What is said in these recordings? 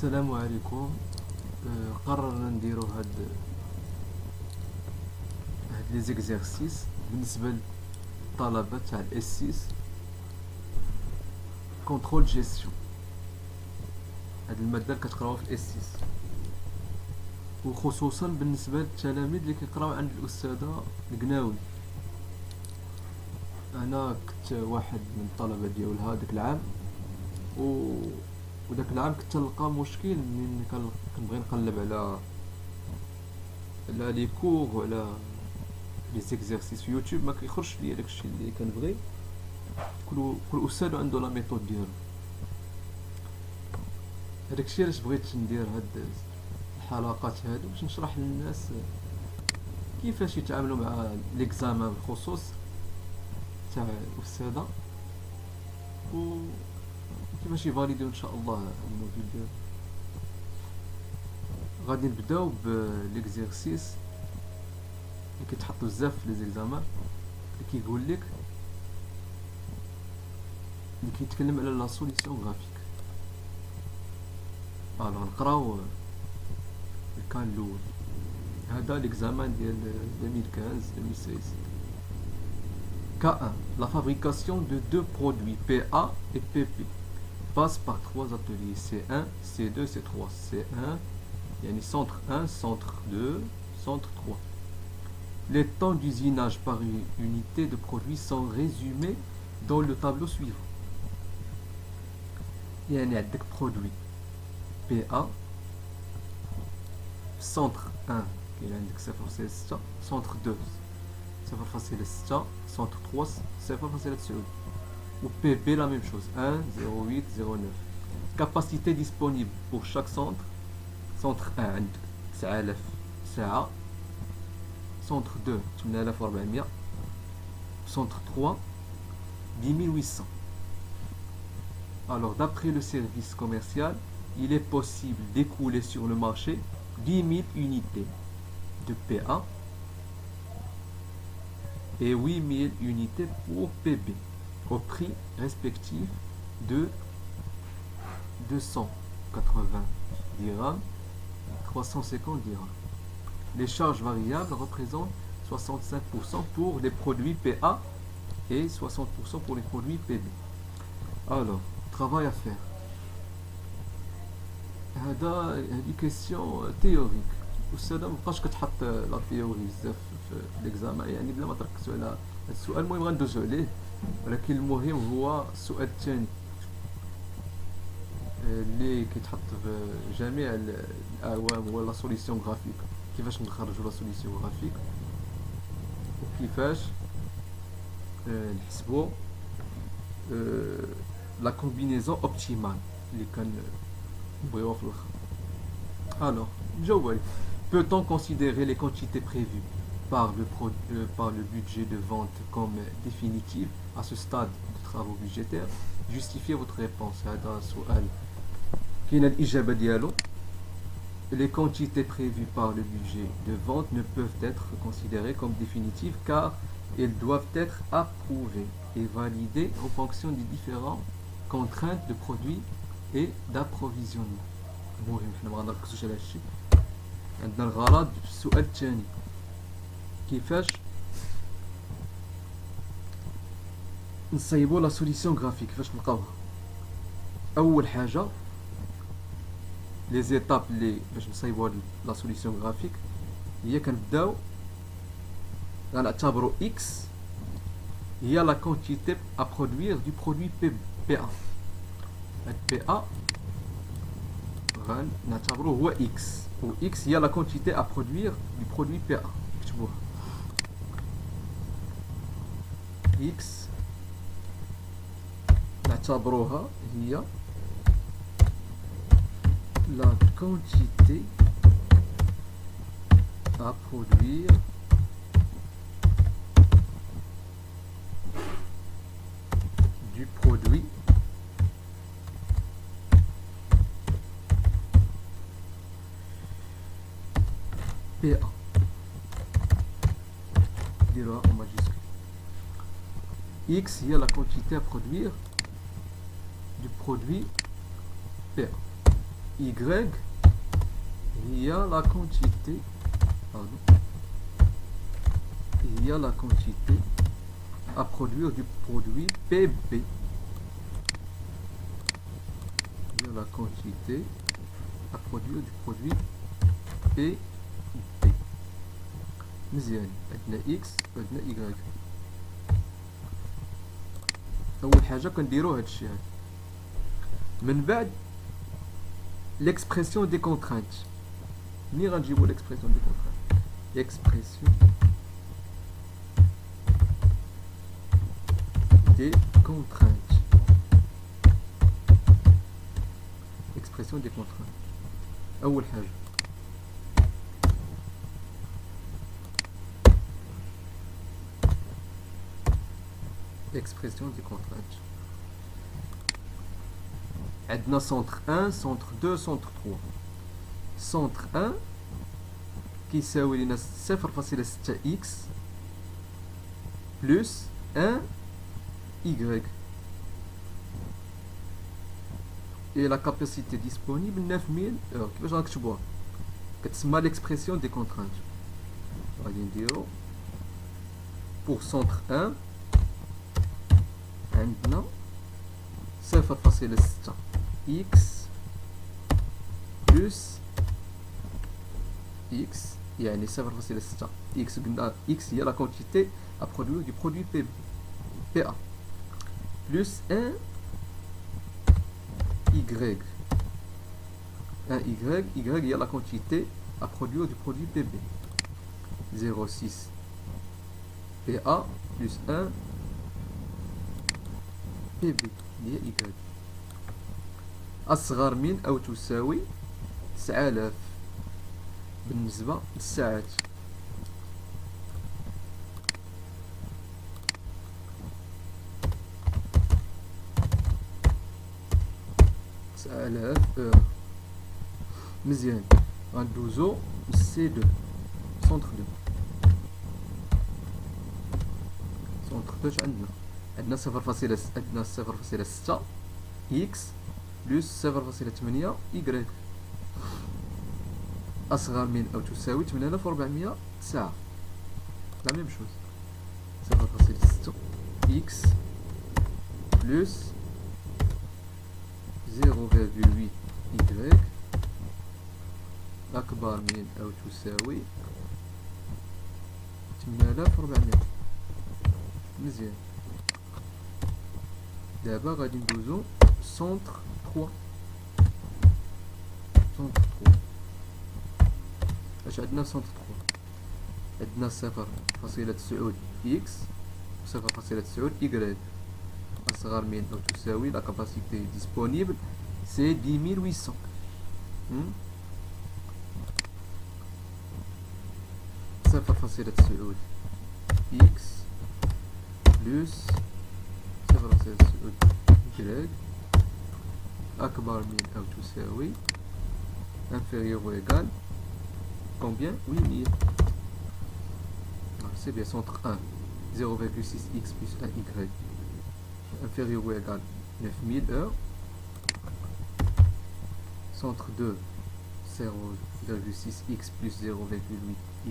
السلام عليكم. قررنا نديرو هاد لي زيكزارسيس بالنسبه للطلبه تاع الاس 6 كونترول جيستيون. هاد الماده اللي كتقراوها في الاس 6 وخصوصا بالنسبه للتلاميذ اللي كيقراو عند الاستاذه القناوي. انا كنت واحد من الطلبه ديالها داك العام وداك العام كنت نلقى مشكل من كنبغي نقلب على لي كور وعلى لي زيكزارسيس في يوتيوب، ما كيخرجش ليا داكشي اللي كنبغي. كل استاذ عنده لا ميثود ديالو. هداكشي علاش بغيت ندير هاد الحلقات هادو باش نشرح للناس كيفاش يتعاملوا مع ليكزامان بالخصوص تاع الاستاذه وكيفاش يفاليديو ان شاء الله الموديل ديالو. غادي نبداو بليكزيرسيس اللي كيتحط بزاف في لي زيكزامان، اللي كيقول لك اللي كيتكلم على لا سوليسيون غرافيك. نقراو الكان الاول. هذا ليكزامان ديال 2015-2016. K1. La fabrication de deux produits PA et PP passe par trois ateliers C1, C2, C3. C1, yani centre 1, centre 2, centre 3. Les temps d'usinage par unité de produit sont résumés dans le tableau suivant. يعني عندك produit PA centre 1 كاين عندك 0.6, centre 2 0.6, centre 3 0.9 ou PP la même chose 1, 0.8, 0.9. Capacité disponible pour chaque centre. Centre 1 عندك 9000 ساعة, centre 2 8400, centre 3 10800. Alors d'après le service commercial, il est possible d'écouler sur le marché 10 000 unités de PA et 8 000 unités pour PB au prix respectif de 280 dirhams et 350 dirhams. Les charges variables représentent 65% pour les produits PA et 60% pour les produits PB. Alors, travail à faire. هذه كيسيون تيوريك. والساده مابقاش كتحط لا تيوري بزاف في ليكزامان، يعني بلا ما تركزوا على السؤال. المهم غندوزو عليه، ولكن المهم هو السؤال الثاني اللي كيتحط في جميع الاعوام هو لا سوليسيون غرافيك. كيفاش نخرجوا لا سوليسيون غرافيك وكيفاش نحسبوا لا كومبينيزون اوبتيمال اللي كنبغيوها في الاخر. Alors, Joe, peut-on considérer les quantités prévues par le budget de vente comme définitives à ce stade de travaux budgétaires? Justifiez votre réponse. هذا سؤال كاين الإجابة ديالو. Les quantités prévues par le budget de vente ne peuvent être considérées comme définitives car elles doivent être approuvées et validées en fonction des différentes contraintes de produits et d'approvisionnement. المهم حنا ما غنركزوش على هادشي. عندنا الغرض في السؤال الثاني كيفاش نصايبوا لا سوليسيون غرافيك، كيفاش نلقاوها. اول حاجه لي زيتاب اللي باش نصايبوا لا سوليسيون غرافيك هي كنبداو غنعتبروا اكس هي لا كونتيتي ا برودوير دو برودوي بي ا. هاد بي ا غنعتبروه هو اكس، و اكس هي لا كونتيتي ا برودوير دو برودوي بي ا. كتبوها اكس نعتبروها هي la quantité à produire du produit PA. Dis-le en majuscule. X est la quantité à produire du produit PA. Y, il y a la quantité, pardon, il y a la quantité à produire du produit PB. Il y a la quantité à produire du produit PB. مزيان عندنا X وعندنا Y. أول حاجة كنديرو هادشي هذا. من بعد l'expression des contraintes. منين غنجيبو l'expression des contraintes؟ L'expression des contraintes. Expression des contraintes. أول حاجة expression des contraintes. عندنا centre 1, centre 2, centre 3. centre 1 كيساوي لنا 0.6x plus 1 y. Et la capacité disponible 9000 heures. كيفاش غنكتبوها؟ كتسمى l'expression des contraintes. غادي نديرو pour centre 1 عندنا 0.6 x plus x يعني 0.6 x قلنا x هي la quantité à produire du produit PA plus 1 y. 1 y, y هي la quantité à produire du produit PB. 0,6 PA plus 1 PB هي y. أصغر من أو تساوي 9000 بالنسبة للساعات. مزيان غندوزو سي 2 سونتر 2. سونتر 2 عندنا 0.6 x بلس 0.8 y أصغر من أو تساوي 8400 ساعة. لا ميم شوز 0.6 x بلس 0.8 y أكبر من أو تساوي 8400. مزيان. دابا غادي ندوزو سونتر 3. سونتر 3 اش عندنا سونتر 3؟ عندنا 0.9 x 0.9 y أصغر من أو تساوي لا كاباسيتي ديسپونيبل سي 10800. 0.9 x بلس 0.9 y أكبر من أو تساوي inférieur ou égal combien? 8000. C'est bien centre 1 0,6x plus 1 y inférieur ou égal 9000 heures. Centre 2 0,6x plus 0,8 y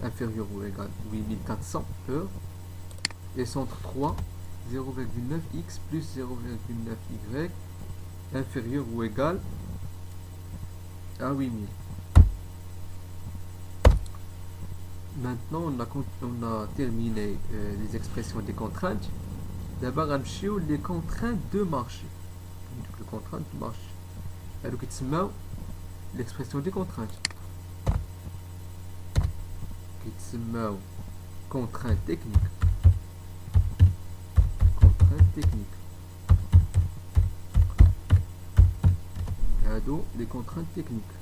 inférieur ou égal 8400 heures. Et centre 3 0,9x plus 0,9 y inférieur ou égal à 8000. Maintenant on a terminé les expressions des contraintes. D'abord غنمشيو les contraintes de marché. Les contraintes de marché هادو كيتسماو l'expression des contraintes. كيتسماو contraintes techniques. contraintes techniques. هادو les contraintes techniques.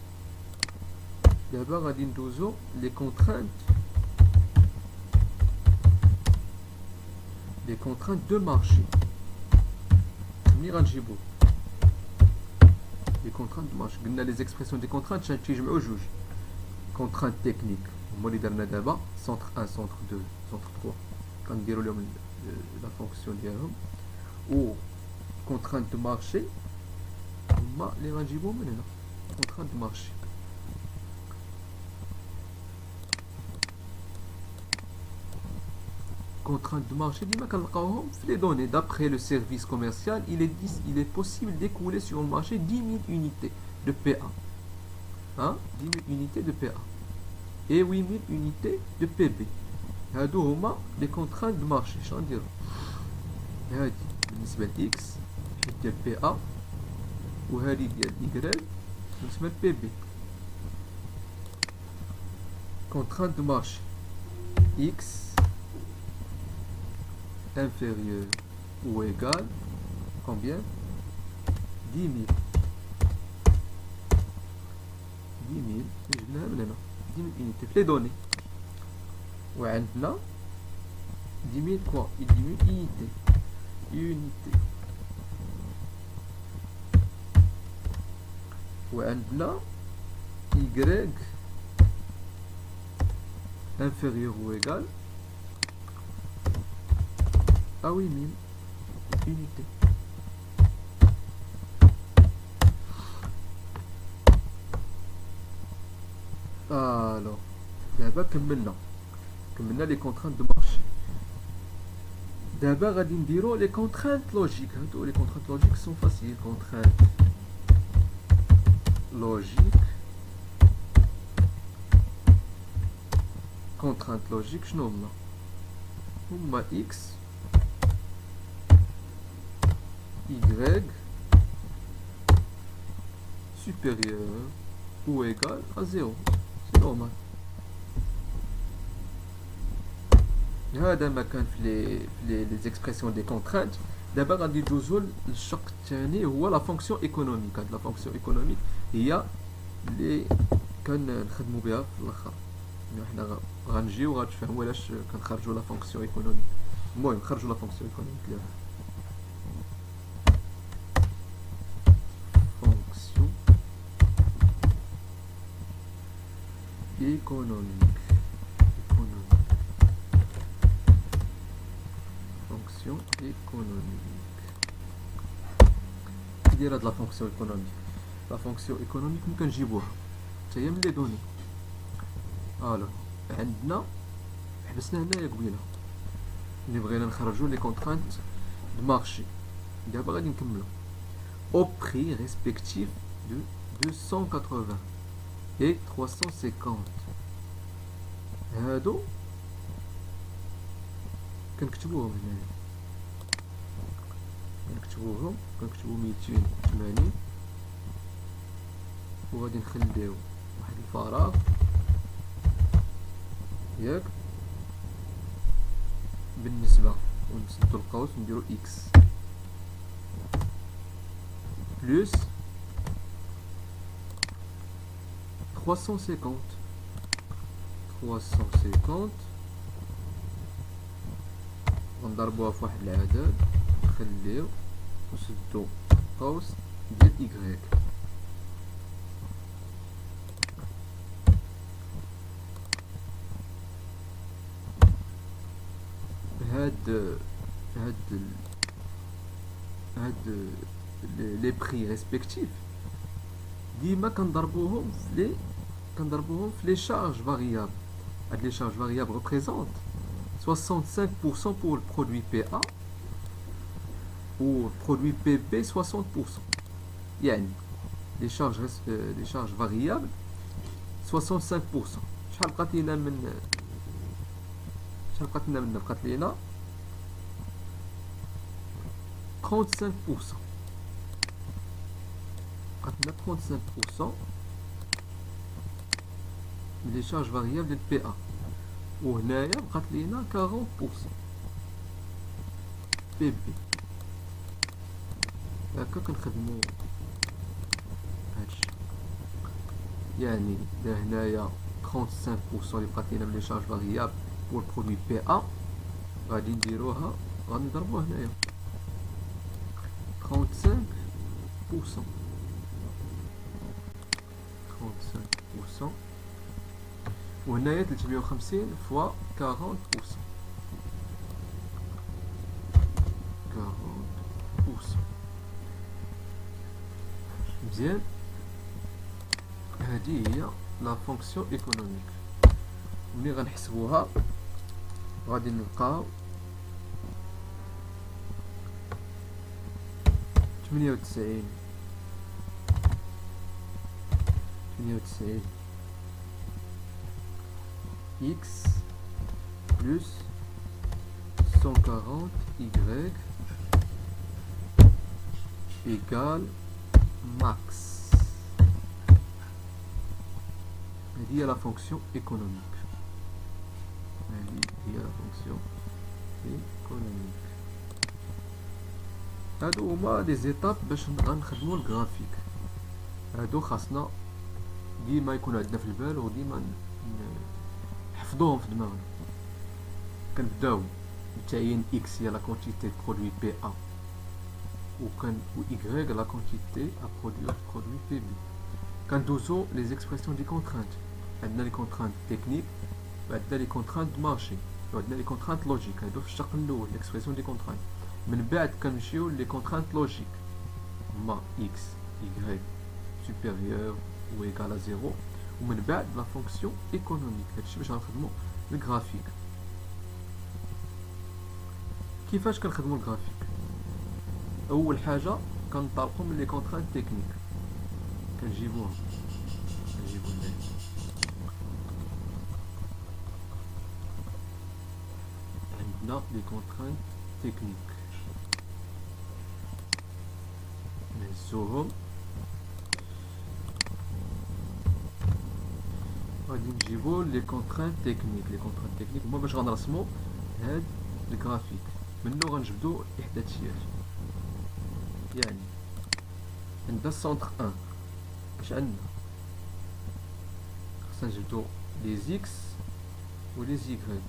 D'abord غادي ندوزو les contraintes de marché. منين غنجيبو les contraintes de marché؟ قلنا les expressions des contraintes تيجمعوا جوج. contraintes techniques هما اللي درنا دابا centre 1 centre 2 centre 3 كنديروا لهم la fonction ديالهم. و contraintes de marché هما هما اللي غنجيبوهم من هنا كونتران دو مارشي. Contraintes de marché, les données d'après le service commercial, il est possible d'écouler sur le marché 10 000 unités de PA. Hein? 10 000 unités de PA. Et 8 000 unités de PB. هادو هما les contraintes de marché. شنو نديرو؟ هادي بالنسبة ل X ديال PA وهادي ديال Y بالنسبة ل PB. Contrainte de marché. X inférieur ou égal combien 10 000 جبناها من هنا 10 000 unités في les données وعندنا 10 000 quoi 10 000 unités وعندنا Y inférieur ou égal à 8 000 unités. Alors, d'abord كملنا les contraintes de marché. D'abord غادي نديرو les contraintes logiques. Les contraintes logiques sont faciles. Contraintes logiques. Contraintes logiques شنو هما X Y supérieur ou égal à 0. C'est normal. هذا ما كان في les expressions des contraintes. دابا غادي ندوزو للشق الثاني هو لا فونكسيون ايكونوميك. هاد لا فونكسيون ايكونوميك هي اللي كنخدمو بها في الاخر. حنا غنجيو غتفهموا علاش كنخرجوا لا فونكسيون ايكونوميك. المهم خرجوا لا فونكسيون ايكونوميك ديالها. économique. Fonction économique. Qui dira de la fonction économique? La fonction économique nous كنجيبوها حتى هي من لي دوني. الو عندنا حبسنا هنايا قبيله ملي بغينا نخرجوا لي كونترانت دو مارشي. دابا غادي نكملو au prix respectif de 280 et 350. هادو كنكتبوهم هنايا كنكتبو 280 وغادي نخليو واحد الفراغ ياك بالنسبة ونسدو القوس ونديرو اكس بلس 350 غنضربوها في واحد العدد نخليو نسدو قوس ديال إكغيك. هاد لي بري ريسبكتيف ديما كنضربوهم في les charges variables. Les charges variables représentent 65% pour le produit PA ou le produit PB 60%. يعني les charges variables 65%. شحال بقات لينا بقات لينا 35%. بقات لنا 35% les charges variables de PA وهنايا بقات لينا 40% PB. هكا كنخدمو هادشي يعني هنايا 35% اللي بقات لينا من les charges variables pour le produit PA غادي نديروها غادي نضربوها هنايا 35% وهنايا 350 فوا 40%. 40% مزيان. هذه هي لا فونكسيون ايكونوميك. ملي غنحسبوها غادي نلقاو 98 x plus 140 y égale max. هذه هي لا فونكسيون ايكونوميك. هذه هي لا فونكسيون ايكونوميك. هادو هما لي زيتاب باش غنخدمو الجرافيك. هادو خاصنا ديما يكون عندنا في البال وديما نحفظوهم في دماغنا. كنبداو بتعيين اكس هي لا كونتيتي برودوي بي ا و y la quantité à produire produit PB. كندوزو les expressions des contraintes. عندنا les contraintes techniques وعندنا les contraintes de marché وعندنا les contraintes logiques. هادو في الشق الاول l'expression des contraintes. من بعد كنمشيو les contraintes logiques هما x y supérieur ou égal à 0 ومن بعد la fonction économique. هادشي باش غنخدمو الجرافيك. كيفاش كنخدمو الجرافيك؟ اول حاجه كنطلقوا من لي كونترانت تكنيك. كنجيبو ليه عندنا لي كونترانت تكنيك نهزوهم. غادي نجيبو لي كونترانت تكنيك. لي كونترانت تكنيك هما باش غنرسمو هاد الجرافيك. منو غنجبدو الاحداثيات. يعني عندنا السونتر 1 اش عندنا؟ خصنا نجبدو لي زيكس و لي زيغريك.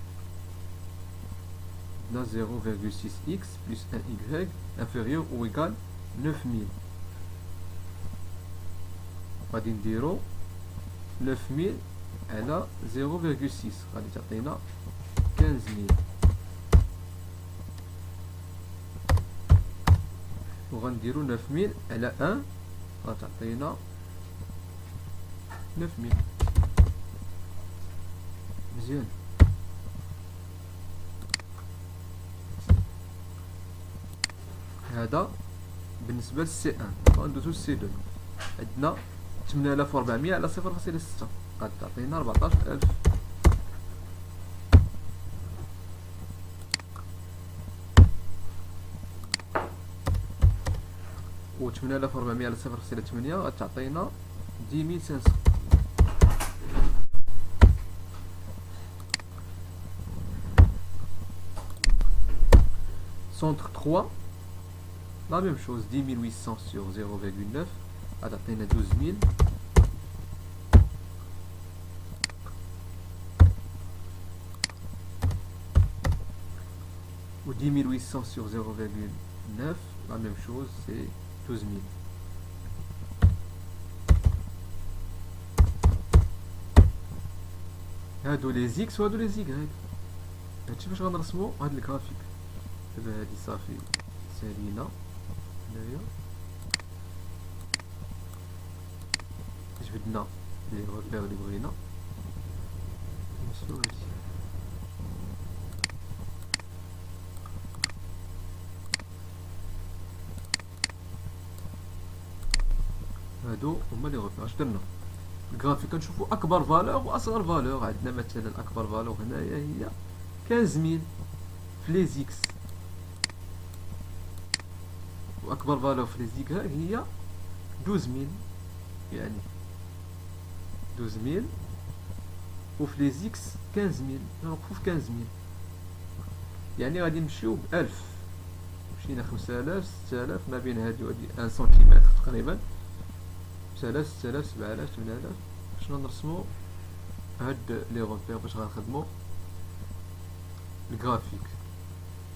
عندنا 0,6 x plus 1 y inférieur ou égal 9000. غادي نديرو 9000 على 0,6 غادي تعطينا 15000. وغنديرو 9000 على 1 غتعطينا 9000. مزيان. هذا بالنسبه للسي 1. غندوزو للسي 2. عندنا 8400 على 0.6 غادي تعطينا 14000. و 8400 على 0.8 غتعطينا 10500. Centre 3, la même chose, 10800 sur 0,9 غتعطينا 12000. و 10800 sur 0,9 la même chose, c'est 12000. هادو لي زيكس وهادو لي زيغريك. هادشي باش غنرسمو هاد الجرافيك. دابا هادي صافي سالينا هنايا. جبدنا لي غوبير اللي بغينا نوصلو هادشي. هادو هما لي غوبير. اش درنا؟ الجرافيك كنشوفو اكبر فالور واصغر فالور. عندنا مثلا اكبر فالور هنايا هي 15000 في لي زيكس، واكبر فالور في لي زيغريك هي 12000. يعني 12000 وفي لي زيكس 15000. نوقفو في 15000. يعني غادي نمشيو ب 1000. مشينا 5000 6000 ما بين هادي وهادي 1 سنتيمتر تقريبا. 5000 6000 7000 8000 باش نرسمو هاد لي غوبير باش غنخدمو الجرافيك.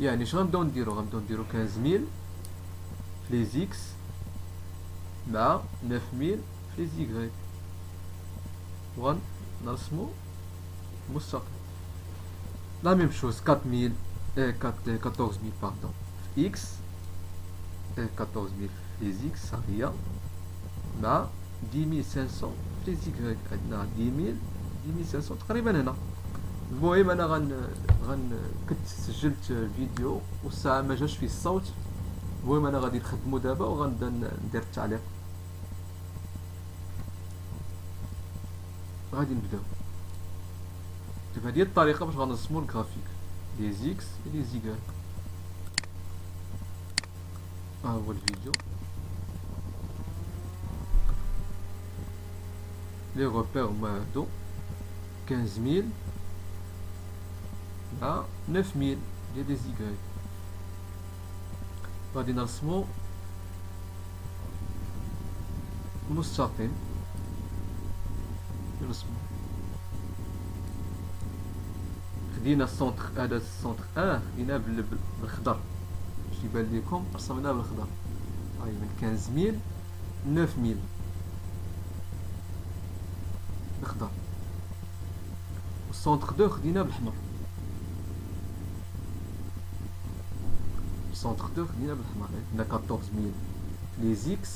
يعني اش غنبداو نديرو؟ غنبداو نديرو 15000 في لي زيكس مع 9000 في لي زيغريك وغنرسمو مستقل. لا ميم شوز 14000 باردون في اكس 14000 في لي زيكس ها هي مع 10500 في لي زيكغيك. عندنا 10000 10500 تقريبا هنا. المهم انا كنت سجلت فيديو والساعه ما جاش فيه الصوت. المهم انا غادي نخدمو دابا وغنبدا ندير التعليق. غادي نبداو. هذه الطريقه باش غنرسمو الجرافيك لي زيكس لي زيغ. هو الفيديو. لي روبير هما هادو 15000 مع 9000 ديال لي زيغ. غادي نرسمو مستقيم. نرسمو خدينا السونتر، هذا السونتر خديناه بالخضر باش يبان لكم، رسمناه بالخضر. هاي من 15000 9000 بالخضر. والسونتر 2 خديناه بالحمر. السونتر 2 خديناه بالحمر. عندنا 14000 في لي زيكس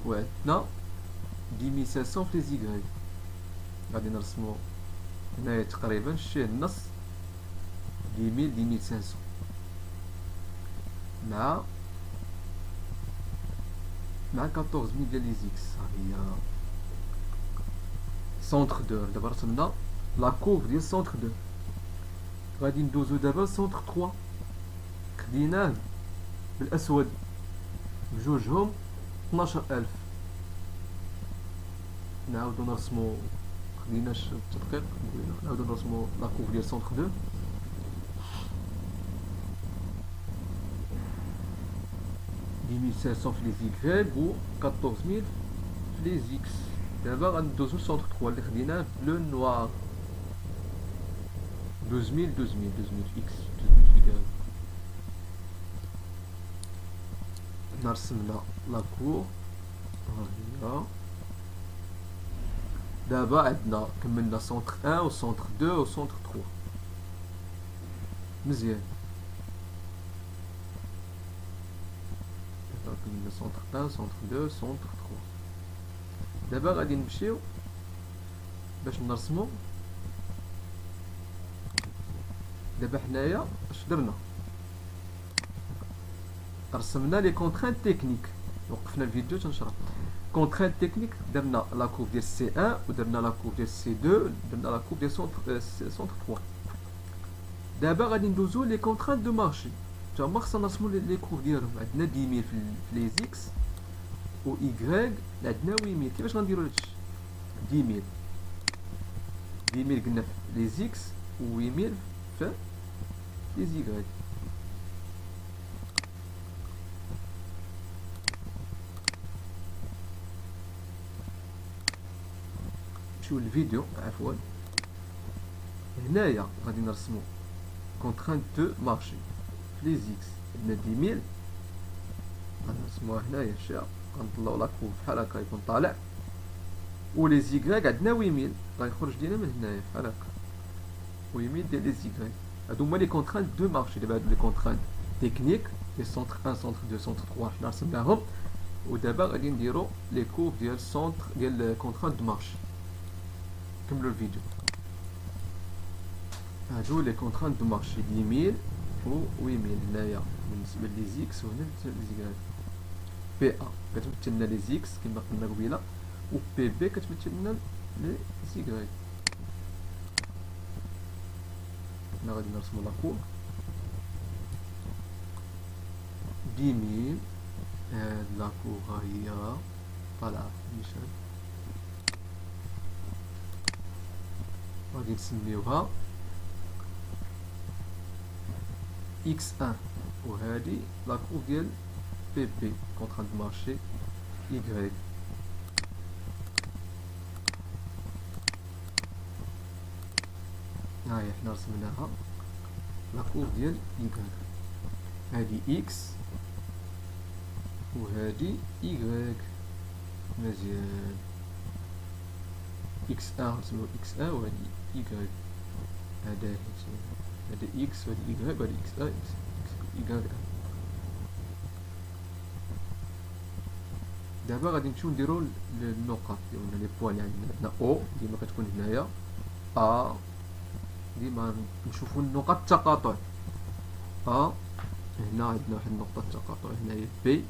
وعندنا 10500 في لي زيغ. غادي نرسمو هنايا تقريبا شتيه النص 10000 10500 مع 14000 ديال لي زيكس. ها هي سونتر 2. دابا رسمنا لا كورف ديال سونتر 2. غادي ندوزو دابا لسونتر 3. خديناه بالاسود بجوجهم 12000. نعاودو نرسمو، خديناش التدقيق، نعاودو نرسمو لا كورف ديال سونتر 2. دي 1500 في لي زيكغيك و 14000 في لي زيكس. دابا غندوزو لسونتر 3 اللي خديناه بلو نوار 12000 في اكس 12000 في كذا. نرسمنا لا كور. ها هي. دابا عندنا كملنا سونتر 1 و سونتر 2 و سونتر 3 مزيان. دابا كملنا سونتر 1 سونتر 2 سونتر 3. دابا غادي نمشيو باش نرسمو. دابا حنايا اش درنا؟ رسمنا لي كونترانت تكنيك. وقفنا الفيديو تنشرح كونترانت تكنيك. درنا لا كورف ديال سي 1 ودرنا لا كورف ديال سي 2 درنا لا كورف ديال سونتر 3. دابا غادي ندوزو لي كونترانت دو مارشي. تا هما خصنا نرسمو لي كورف ديالهم. عندنا 10000 في لي زيكس و ايغريك عندنا 8000. كيفاش غنديرو هادشي؟ 10000 قلنا في لي زيكس و 8000 في لي زيغريك. نمشيو للفيديو. عفوا هنايا غادي نرسمو كونترانت دو مارشي في لي زيكس. عندنا 10000 غادي نرسموها هنايا. شتيها غنطلعو لا كورف بحال هكا يكون طالع. و لي زيغريك عندنا 8000 غيخرج لينا من هنايا بحال هكا 8000 ديال لي زيغريك. هادو هما لي كونترانت دو مارشي. دابا هادو لي كونترانت تكنيك لي سونتر 1 سونتر 2 سونتر 3 حنا رسمناهم. ودابا غادي نديرو لي كورف ديال سونتر ديال كونترانت دو مارشي. كملوا الفيديو. هادو لي كونترانت دو مارشي 10000 و 8000 هنايا بالنسبه لي زيكس وهنا بالنسبه لي زيغريك. بي ا كتمثل لنا لي زيكس كما قلنا قبيله و بي بي كتمثل لنا لي زيغريك. هنا غادي نرسمو لا كور 10000. هاد لا كور ها هي طالعه نيشان. غادي نسميوها x1 وهادي لا كور ديال بي بي كونترانت دو مارشي y. هاهي حنا رسمناها لا كور ديال y. هادي x وهادي y. مزيان. x1 نسميو x1 وهادي y. هذا x وهادي y وهادي x1 y1. دابا غادي نمشيو نديرو النقط ديالنا لي بوان اللي عندنا او ديما كتكون هنايا ا ديما نشوفو النقط التقاطع ا هنا عندنا واحد نقطة التقاطع هنا هي بي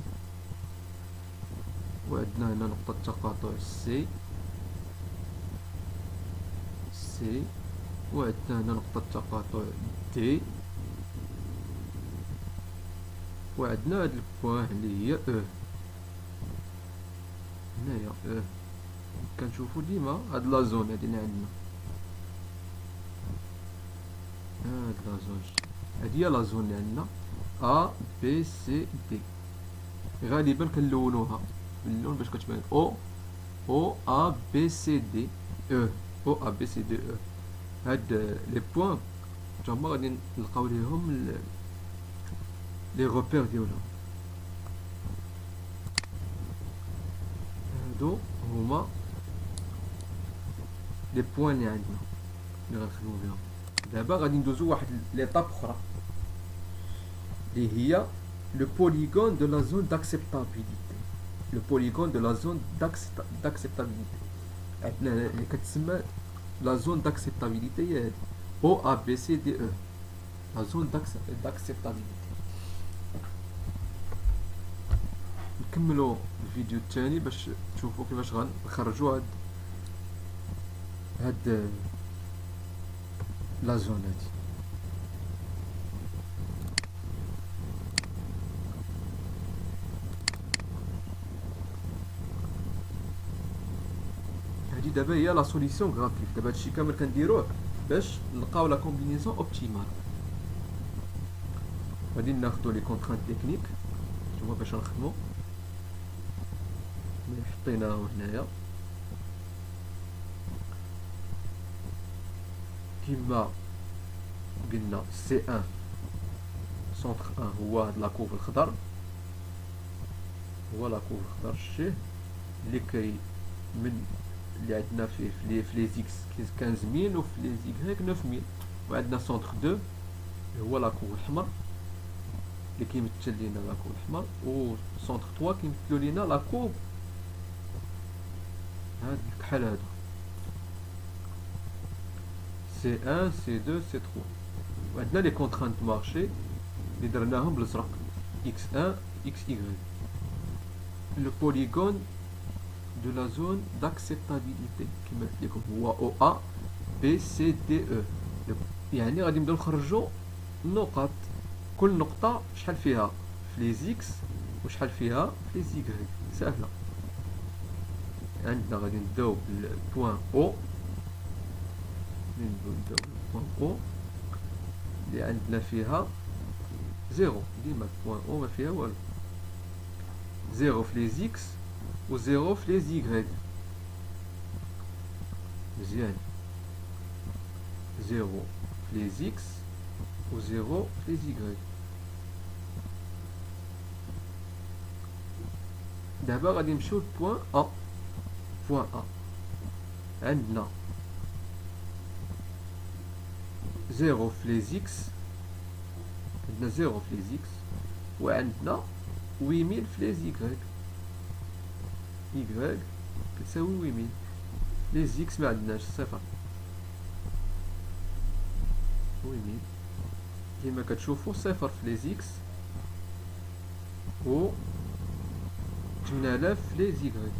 وعندنا هنا نقطة التقاطع سي وعندنا هنا نقطة التقاطع دي وعندنا هاد البوان اللي هي او هنايا او كنشوفو ديما هاد لا زون هادي اللي عندنا هاد لا زون هادي هي لا زون اللي عندنا ا بي سي دي غالبا كنلونوها باللون باش كتبان او ا بي سي دي او ا بي سي دي هاد لي بوان هما غادي نلقاو ليهم لي روبير ديالهم هادو هما لي بوان اللي عندنا اللي غنخدمو بهم دابا غادي ندوزو واحد ليطاب اخرى اللي هي le polygone de la zone d'acceptabilité le polygone de la zone d'acceptabilité عندنا اللي كتسمى la zone d'acceptabilité هي هادي او ا بي سي دي la zone d'acceptabilité نكملوا الفيديو الثاني باش تشوفوا كيفاش غنخرجوا هاد لا زون هادي هادي دابا هي لا سوليسيون غرافيك دابا هادشي كامل كنديروه باش نلقاو لا كومبينيزون اوبتيمال غادي ناخدو لي كونترانت تكنيك نتوما باش نخدمو حطيناهم هنايا كيما قلنا سي ان سونتر ان هو هاد لاكوف الخضر هو لاكوف الخضر شتيه اللي كاين من اللي عندنا فيه في لي زيكس 15000 وفي لي زيغريك 9000 وعندنا سونتر 2 هو لاكوف الاحمر اللي كيمثل لينا لاكوب الاحمر و سونتر 3 كيمثلوا لينا لاكوب هاد الكحل هادو سي 1 سي 2 سي 3 وعندنا لي كونترانت مارشي اللي درناهم بالازرق اكس 1 اكس واي لو بوليغون دو لا زون داكسبتابيليتي كما قلت لكم هو او ا بي سي دي او يعني غادي نبداو نخرجوا النقط كل نقطة شحال فيها في لي زيكس وشحال فيها في لي زيغريك سهلة عندنا غادي نبداو بالبوان او اللي عندنا فيها زيرو ديما البوان او ما فيها والو زيرو في لي زيكس و زيرو في لي زيغريك مزيان زيرو في لي زيكس و زيرو في لي زيغريك دابا غادي نمشيو لبوان ا بوان ا عندنا زيرو في لي زيكس عندنا زيرو في لي زيكس وعندنا 8000 في لي زيغريك يغريك كتساوي 8000 لي زيكس ما عندناش صفر 8000 كيما كتشوفوا صفر في لي زيكس و 8000 في لي زيغريك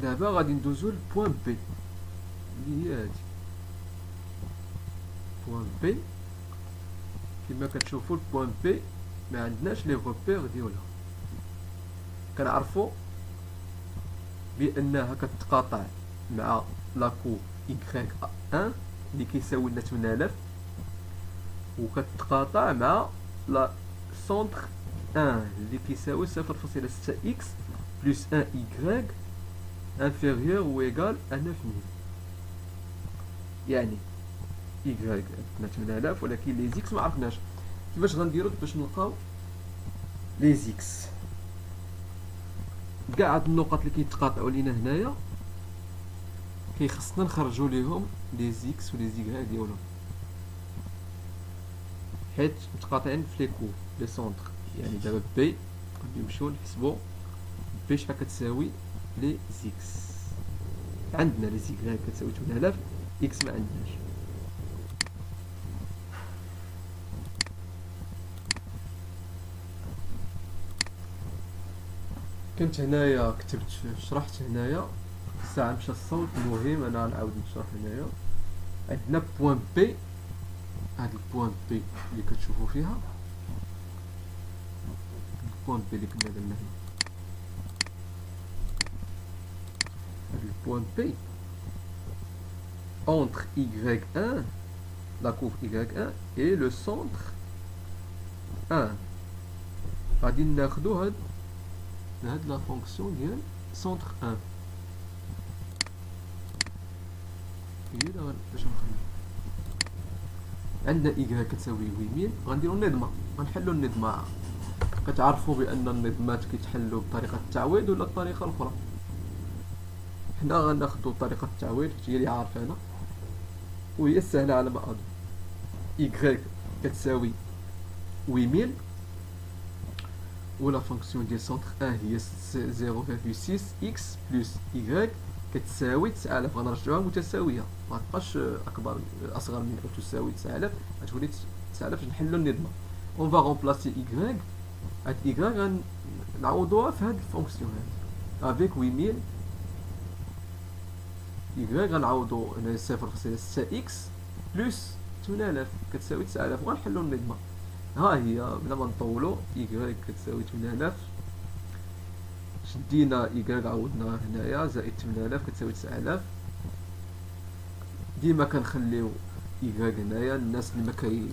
دابا غادي ندوزو لبوان بي اللي هي هادي بوان بي كما كتشوفوا البوان بي ما عندناش لي غوبير ديالها كنعرفوا بانها كتقاطع مع لاكو يغريك 1 اللي كيساوي لنا 8000 وكتقاطع مع لا سونتر 1 اللي كيساوي 0.6 اكس بلس 1 يغريك inférieur ou égal à 9000 يعني يغريك عندنا 8000 ولكن لي زيكس ما عرفناش كيفاش غنديرو باش نلقاو لي زيكس كاع هاد النقط اللي كيتقاطعوا لينا هنايا كيخصنا نخرجوا ليهم لي زيكس ولي زيغريك ديالهم، حيت متقاطعين في لي كور لي سونتر. يعني دابا بي غادي نمشيو نحسبوا بي شحال كتساوي لي زيكس. عندنا لي زيغريك كتساوي 8000، اكس ما عندناش. كنت هنايا كتبت شرحت هنايا، الساعة مشى الصوت. المهم انا غنعاود نشرح هنايا. عندنا بوان بي، هاد البوان بي اللي كتشوفوا فيها، البوان بي اللي كنا درنا هنا، هاد البوان بي entre y1, la courbe y1 et le centre 1. غادي ناخدو هاد لا فونكسيون ديال centre 1. هي دابا باش نخليو عندنا y كتساوي 8000. غنديرو النظمة، غنحلو النظمة. كتعرفوا بان النظمات كيتحلوا بطريقة التعويض ولا الطريقة الأخرى. حنا غناخدو طريقة التعويض حيت هي اللي عارفانا وهي سهلة على ما أظن. y كتساوي 8000 و لا فونكسيون ديال سونتر 1 هي 0.6 x بلس y كتساوي 9000. غنرجعوها متساوية، ما تبقاش أكبر أصغر من أو تساوي 9000، غتولي 9000 باش نحلو النظمة. اون فا رومبلاسي y، هاد y غنعوضوها في هاد الفونكسيون هادي افيك 8000. y غنعوضو هنا 0.6 x بلس 8000 كتساوي 9000 وغنحلو النظمة. ها هي بلا ما نطولو، y كتساوي 8000، شدينا y عوضناها هنايا زائد 8000 كتساوي 9000. ديما كنخليو y هنايا. الناس اللي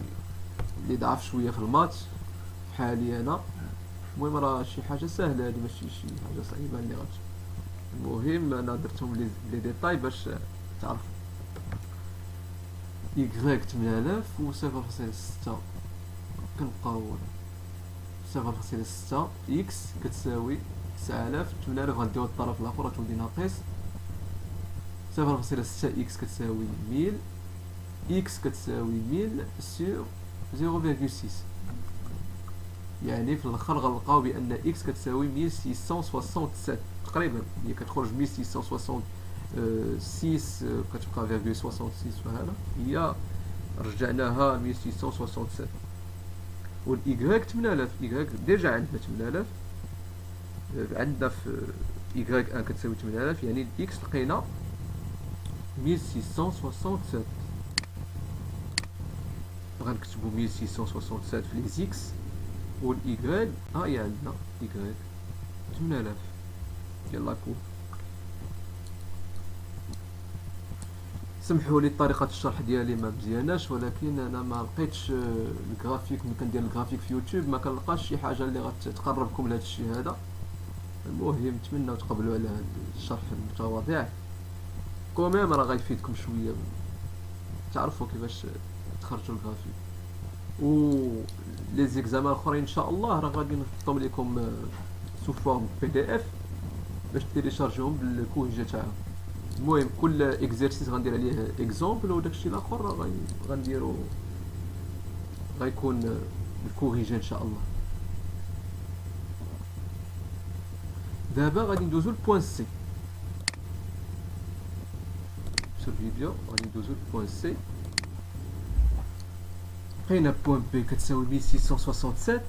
اللي ضعف شويه في المات بحالي انا، المهم راه شي حاجه سهله هادي، ماشي شي حاجه صعيبه اللي المهم انا درتهم لي ديتاي باش تعرفوا. y 8000 و 0.6 كنبقاو 0.6 x كتساوي 9000. 8000 غنديو الطرف الاخر غتولي ناقص 0.6 x كتساوي 1000، x كتساوي 1000 سور 0.6. يعني في الاخر غنلقاو بان x كتساوي 1667 تقريبا. هي كتخرج 1666 كتبقى فيرغول 66 فهذا هي رجعناها 1667. والاي 8000 y ديجا عندنا 8000 عندنا في y 1 كتساوي 8000، يعني الاكس لقينا 1667. غنكتبو 1667 في لي زيكس، والاي ها هي عندنا y 8000 ديال لاكو. سمحوا لي طريقه الشرح ديالي ما مزياناش، ولكن انا ما لقيتش الجرافيك. ملي كندير الجرافيك في يوتيوب ما كنلقاش شي حاجه اللي غتقربكم لهذا الشيء هذا. المهم نتمنى تقبلوا على هذا الشرح المتواضع، كوميم راه غيفيدكم شويه تعرفوا كيفاش تخرجوا الجرافيك. و لي زيكزامان الاخرين ان شاء الله راه غادي نحطهم لكم سو فورم PDF باش تيليشارجيهم بالكويجه تاعهم. المهم كل اكزرسيس غندير عليه اكزومبل، وداكشي الاخر راه غنديرو غيكون بالكوريجي ان شاء الله. دابا غادي ندوزو لبوان سي في الفيديو. غادي ندوزو لبوان سي. لقينا بوان بي كتساوي 1667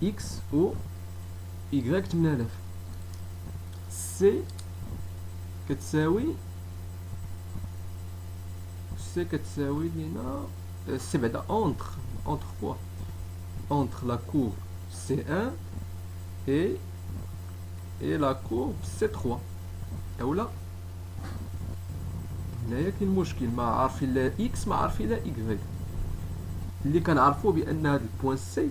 اكس و y 8000. سي كتساوي لينا سي بعدا اونتر كوا اونتر لا كورب C1 et la courbe C3 اولا. هنايا كاين مشكل، ما عارفين لا x ما عارفين لا y. اللي كنعرفو بان هاد البوان سي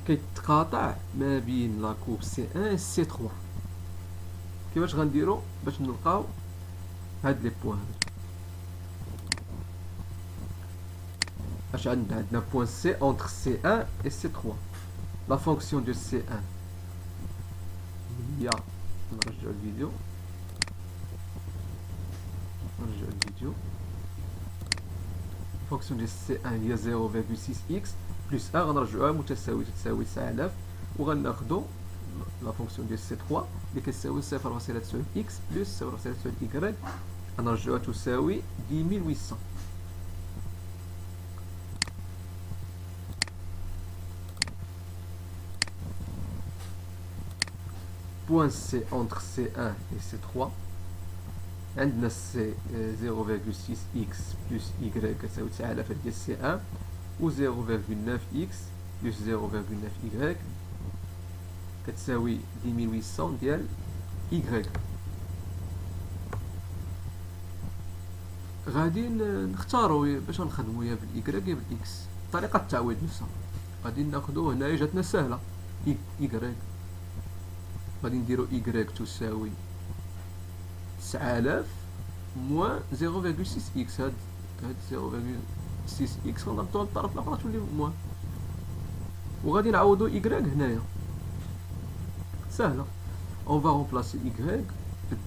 كيتقاطع ما بين لا كورب C1 و C3. كيفاش غنديرو باش نلقاو هاد لي بوان؟ اش عندنا بوان سي entre C1 et C3. لا فونكسيون دو C1 هي، نرجعو الفيديو، نخرجو فونكسيون ديال سي ان هي 0.6 اكس بلس 1 غنرجعوها متساوي تساوي 9000 وغناخدو لا فونكسيون ديال سي 3 اللي كتساوي 0.9 اكس بلس 0.9 y غنرجعوها تساوي 10800. Point C entre C1 et C3 عندنا C 0.6x plus y كتساوي 9000 ديال C1 و 0.9x plus 0.9y كتساوي 10800 ديال y. غادي نختاروا باش نخدموا يا بالاي يا بالاكس. طريقه التعويض نفسها غادي ناخذوا هنايا جاتنا سهله y غادي نديرو y تساوي 9000 موان 0.6 x. هاد 0.6 x غنضربوها للطرف الاخر تولي موان وغادي نعوضو y هنايا سهله. on va remplacer y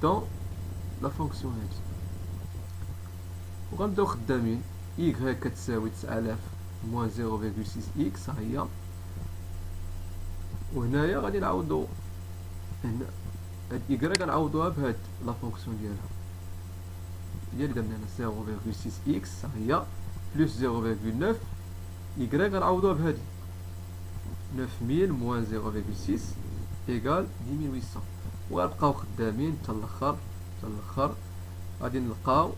dans la fonction هادي وغنبداو خدامين. y كتساوي 9000 موان 0.6 x ها هي وهنايا غادي نعوضو هنا هاد y غنعوضوها بهاد لا فونكسيون ديالها هي اللي درنا هنا 0.6 x ها هي بلس 0.9 y غنعوضوها بهادي 9000 موان 0.6 ايكال 10800 وغنبقاو خدامين حتى الاخر غادي نلقاو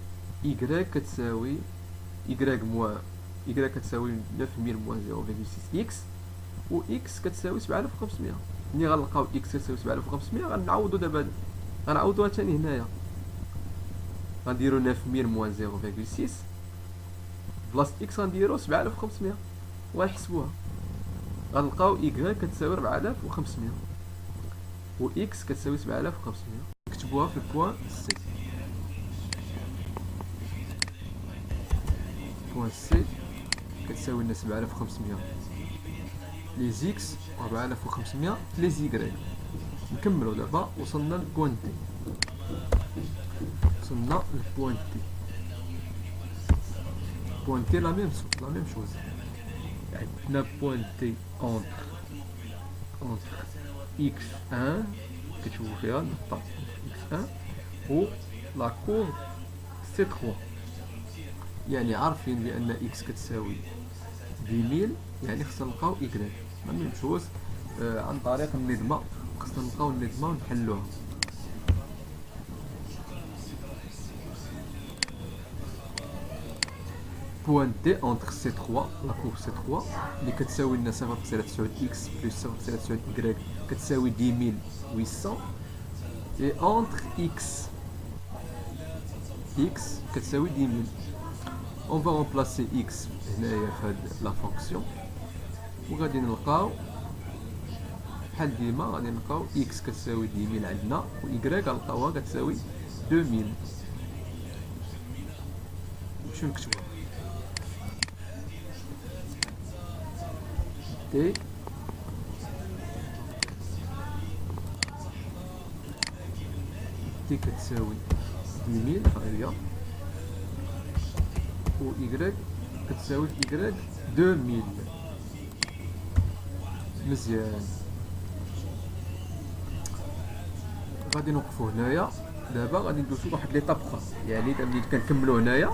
y كتساوي y كتساوي 9000 موان 0.6 x و x كتساوي 7500. ملي غنلقاو x كتساوي 7500 غنعوضو دابا غنعوضوها ثاني هنايا غنديرو 9000 موان 0.6 بلاصه x غنديرو 7500 وغنحسبوها غنلقاو y كتساوي 4500 و x كتساوي 7500. نكتبوها في البوان سي. بوان سي كتساوي لنا 7500 لي زيكس 4500 لي زيكريك. نكملو دابا وصلنا للبوان تي. بوان تي لا ميم شوز عندنا بوان تي اونتر x1 كتشوفوا فيها النقطة x1 و لا كور سي 3 يعني عارفين بأن x كتساوي 10000 يعني خصنا نلقاو y ما نمشيوش عن طريق الندمة خصنا نلقاو الندمة ونحلوها. بوان دي اونتر سي 3 لا كور سي 3 اللي كتساوي لنا 0.9 اكس بلس 0.9 y كتساوي 10800 اي اونتر x كتساوي 10000. on va remplacer x هنايا في هاد لا فونكسيون وغادي نلقاو بحال ديما غادي نلقاو x كتساوي 10000 عندنا و y غنلقاوها كتساوي 2000. نمشيو نكتبوها تي كتساوي 10000 ها هي و y كتساوي y 2000. مزيان غادي نوقفو هنايا. دابا غادي ندوزو لواحد ليطاب اخرى يعني ملي كنكملو هنايا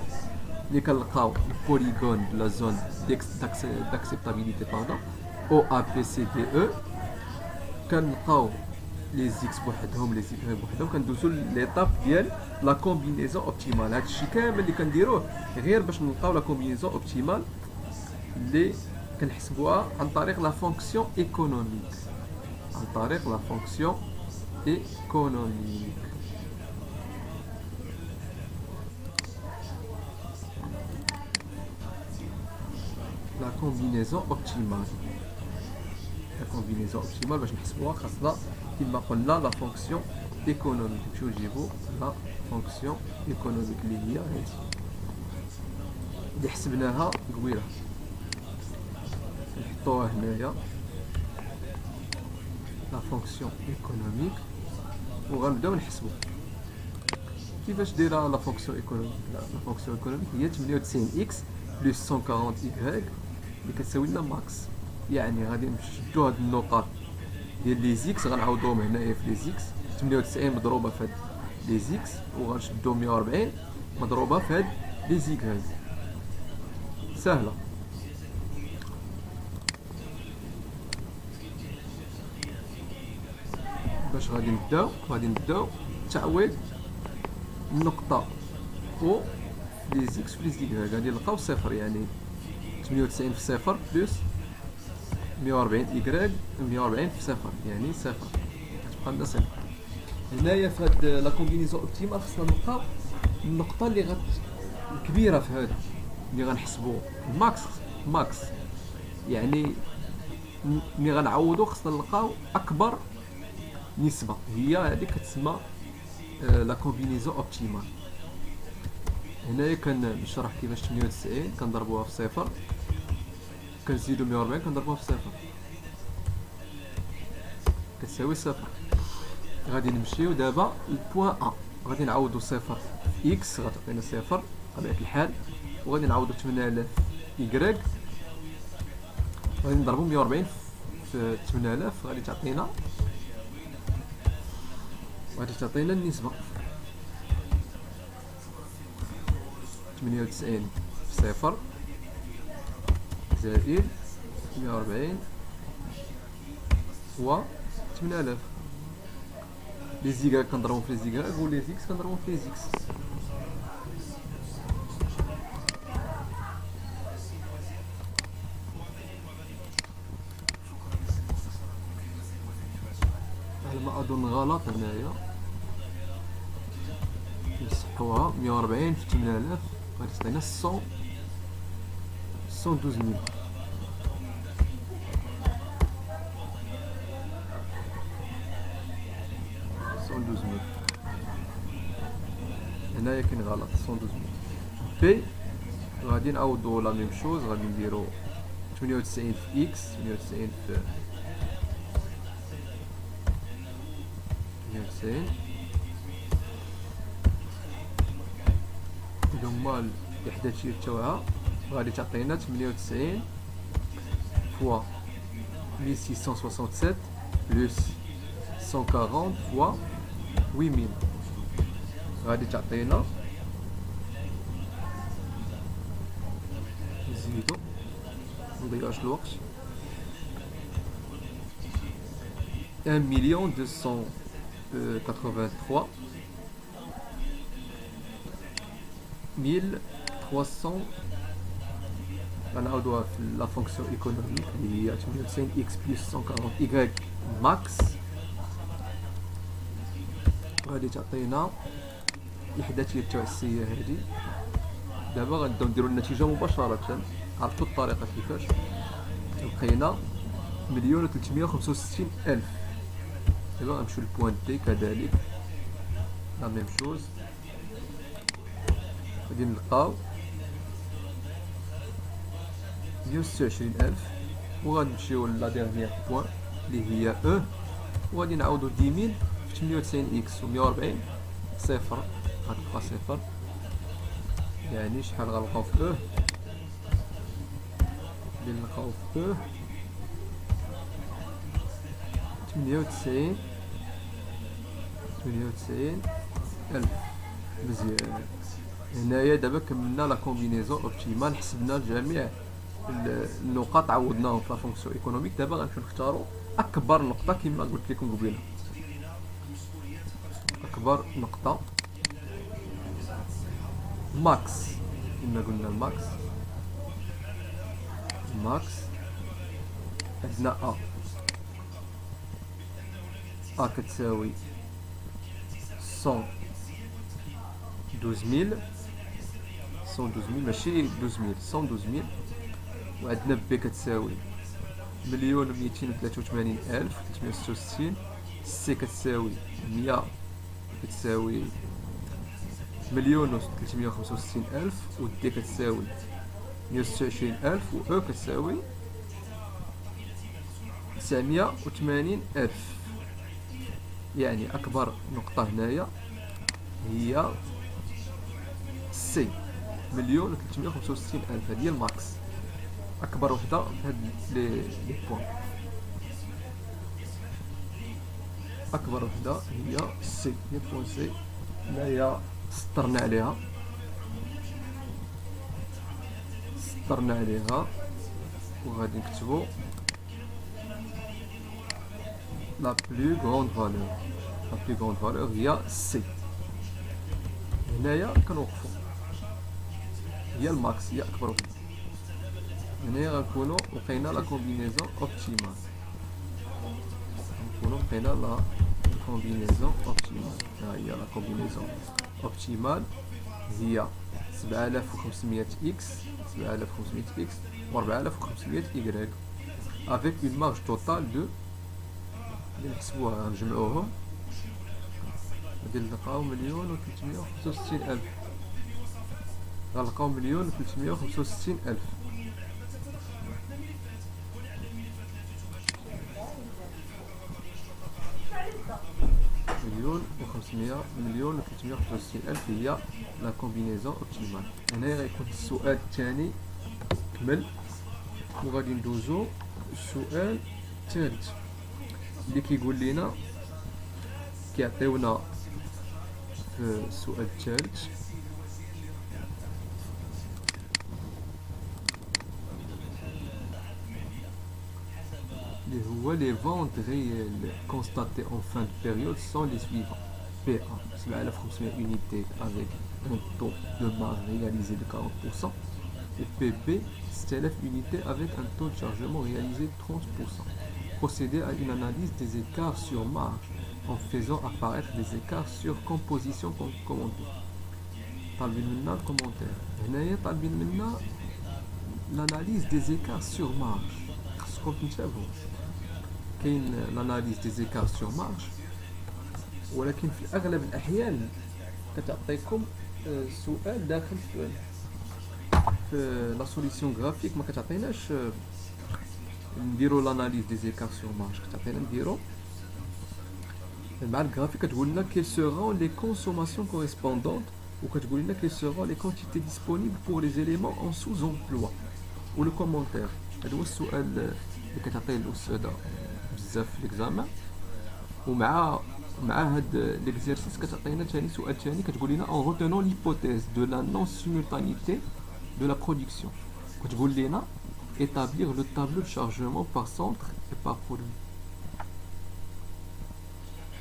ملي كنلقاو البوليغون لا زون داكسيبتابيليتي باردون او ا بي سي دي او كنلقاو لي زيكس بوحدهم لي زيكس بوحدهم كندوزو ليطاب ديال لا كومبينيزون اوبتيمال. هادشي كامل اللي كنديروه غير باش نلقاو لا كومبينيزون اوبتيمال اللي كنحسبوها عن طريق لا فونكسيون ايكونوميك la combinaison optimale باش نحسبوها خاصنا كما قلنا لا فونكسيون ايكونوميك. نمشيو نجيبو لا فونكسيون ايكونوميك اللي هي هادي اللي حسبناها قبيله نحطوها هنايا لا فونكسيون ايكونوميك وغنبداو نحسبو. كيفاش دايره لا فونكسيون ايكونوميك؟ لا فونكسيون ايكونوميك هي 98 اكس بلس 140 y اللي كتساوي لنا ماكس. يعني غادي نشدو هاد النقاط ديال لي زيكس غنعوضوهم هنايا في لي زيكس، 98 مضروبه في هاد لي زيكس، وغنشدو 140 مضروبه في هاد لي زيكغيك. سهله. باش غادي نبداو تعويض النقطه او لي زيكس في لي زيكغيك، غادي نلقاو صفر. يعني 98 في صفر بلس 140 إيكغيك، 140 في صفر يعني صفر، كتبقى لنا صفر. هنايا في هاد لا كومبينيزون اوبتيمال خصنا نلقاو النقطة اللي الكبيرة في هاد اللي غنحسبو ماكس. يعني ملي غنعوضو خصنا نلقاو أكبر نسبة، هي هادي كتسمى لا كومبينيزون اوبتيمال. هنايا كنشرح كيفاش 98 كنضربوها في صفر، كنزيدو 140 كنضربوها في صفر كتساوي صفر. غادي نمشيو دابا للبوان ا، غادي نعوضو صفر في اكس غتعطينا صفر بطبيعة الحال، وغادي نعوضو 8000 يكغيك، غادي نضربو 140 في 8000 غادي تعطينا النسبة 98 في صفر زائد 140 و 8000. لي زيكغيك كنضربهم في لي زيكغيك و لي زيكس كنضربهم في لي زيكس. على ما اظن غلط هنايا نصحوها. 140 في 8000 غادي تعطينا 112000. هنايا كاين غلط 112000. بي غادي نعوضو لا ميم شوز، غادي نديرو 98 في اكس، 98 في 98 هما الإحداثيات تاوعها غادي تعطينا 98 فوا 1667 بلس 140 فوا 8000 غادي تعطينا، نزيدو مضيعوش الوقت، 1,283,300. غنعاودوها في لا فونكسيون ايكونوميك اللي هي 98 اكس بلس 140 y ماكس، غادي تعطينا الإحداثيات تاع السيئة هادي. دابا غنبداو نديرو النتيجة مباشرة. عرفتو الطريقة كيفاش؟ لقينا 1,365,000. دابا غنمشيو للبوان دي كذلك لا ميم شوز، غادي نلقاو 126,000 وغنمشيو لا ديرنيير بوان اللي هي او، وغادي نعوضو 10,000 في 98 اكس و 140 صفر غتبقى صفر. يعني شحال غنلقاو في او؟ اللي نلقاو في او 98 ألف. مزيان. هنايا دابا كملنا لا كومبينيزون اوبتيمال، حسبنا جميع النقاط عوضناهم في لا فونكسيون ايكونوميك. دابا غنمشيو نختارو اكبر نقطة كما قلت لكم قبيله. اكبر نقطة ماكس، كما قلنا الماكس عندنا ا كتساوي 112,000 ماشي 12,000 وعندنا بي كتساوي 1,283,366. سي كتساوي 1,365,000 و دي كتساوي 126,000 و او كتساوي 980,000. يعني أكبر نقطة هنايا هي سي 1,365,000. هذه هي الماكس، اكبر وحده في هاد لي بوان. اكبر وحده هي سي، هي بوان سي. هنايا سطرنا عليها وغادي نكتبو لا بلو غروند فالور. لا بلو غروند فالور هي سي. هنايا كنوقفو، هي الماكس، هي اكبر وحده. هنايا غنكونو لقينا لا كومبينيزون اوبتيمال، لا كومبينيزون اوبتيمال. ها هي لا كومبينيزون اوبتيمال، هي 7500 اكس، 7500 اكس و 4500 y avec une marge totale de، نحسبوها نجمعوهم، غادي نلقاو 1,365,000. غنلقاو 1,365,000. مليون و365,000 هي لا كومبينيزون اوبتيمال. هنايا غيكون السؤال الثاني كمل، وغادي ندوزو السؤال الثالث اللي كيقول لنا، كيعطيونا في السؤال الثالث اللي هو les ventes réelles constatées en fin de période sont les suivants. PA 7500 unités avec un taux de marge réalisé de 40%, et PB 6000 unités avec un taux de chargement réalisé de 30%. Procéder à une analyse des écarts sur marge en faisant apparaître des écarts sur composition commentée. طالبين منا الكومونتير. هنايا طالبين منا l'analyse des écarts sur marge. خصكم تنتبهوا، كاين l'analyse des écarts sur marge، ولكن في اغلب الاحيان كتعطيكم سؤال داخل في لا سوليسيون غرافيك، ما كتعطيناش نديرو لاناليز دي زيكار سور مارج، كتعطينا نديرو مع الغرافيك كتقول لنا كيل سيرون لي كونسوماسيون كوريسبوندونت، وكتقول لنا كيل سيرون لي كونتيتي ديسپونيبل بور لي زيليمون اون سوز امبلوا و لو كومونتير. هذا هو السؤال اللي كتعطيه الاستاذه بزاف في ليكزامان. ومع هاد ليكزيرسيس كتعطينا ثاني سؤال ثاني، كتقول لنا en retenant l'hypothèse de la non simultanéité de la production، كتقول لنا établir le tableau de chargement par centre et par produit.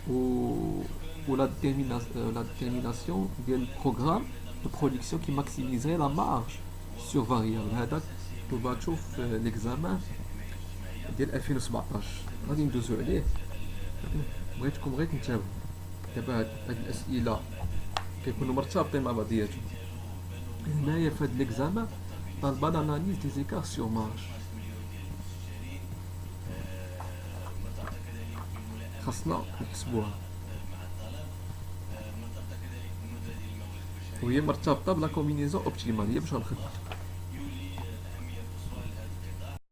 ou la détermination du programme de production qui maximiserait la marge sur variable. هذا تبغى تشوف l'examen ديال 2017 غادي ندوزو عليه، بغيتكم غير تنتبهوا. دابا هاد الاسئله كيكونوا مرتبطين مع بعضياتهم. هنايا في هاد ليكزامان طالبه لاناليز دي زيكار سور مارج، خاصنا نحسبوها، وهي مرتبطه بلا كومبينيزون اوبتيمال. هي باش غنخدم